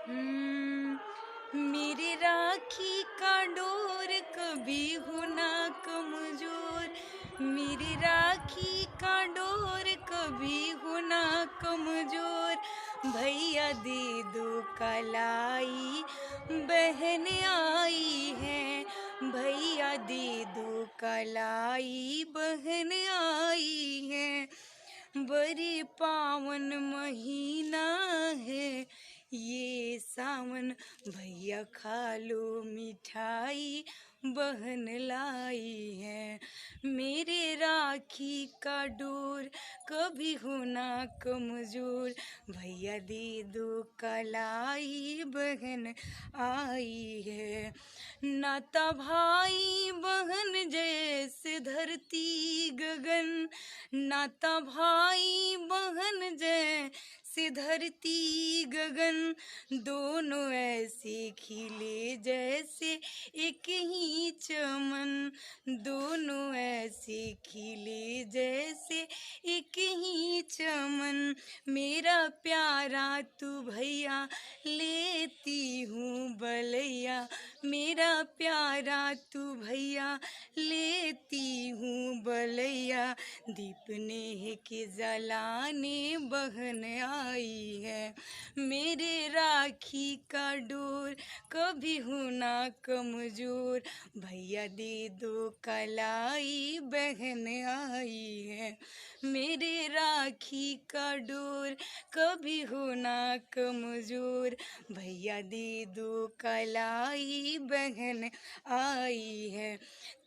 मेरे राखी का डोर कभी होना कमजोर। मेरे राखी का डोर कभी होना कमजोर। भैया दे दो कलाई, बहन आई है। भैया दे दो कलाई, बहन आई है। बड़े पावन महीना है ये सावन। भैया खा लो मिठाई, बहन लाई है। मेरे राखी का डोर कभी होना कमजोर। भैया दे दो कलाई, बहन आई है। नाता भाई बहन जैसे धरती गगन। नाता भाई बहन जैसे धरती गगन। दोनों ऐसे खिले जैसे एक ही चमन। दोनों ऐसे खिले जैसे एक ही चमन। मेरा प्यारा तू भैया लेती हूँ बलैया। मेरा प्यारा तू भैया लेती हूँ बलैया। दीपने के जलाने बहन आई है। मेरे राखी का डोर कभी होना कमजोर। भैया दे दो कलाई, बहन आई है। मेरे राखी का डोर कभी होना कमजोर। भैया दे दो कलाई, बहन आई है।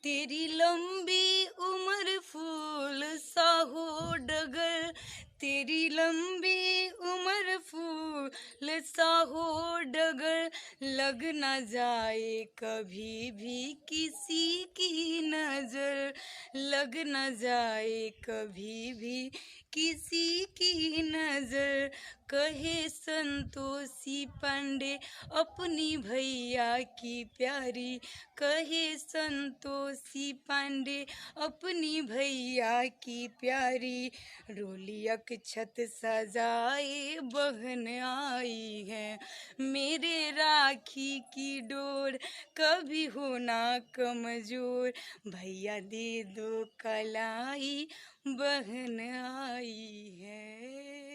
तेरी लंबी उम्र फूल सा हो डगर। तेरी लंबी उम्र फूल सा हो डगर। लग न जाए कभी भी किसी की नजर। लग न जाए कभी भी किसी की नजर। कहे संतोषी पांडे अपनी भैया की प्यारी। कहे संतोषी पांडे अपनी भैया की प्यारी। रोलियक छत सजाए बहन आई है। मेरे राखी की डोर कभी होना कमजोर। भैया दे दो कलाई, बहन आई है।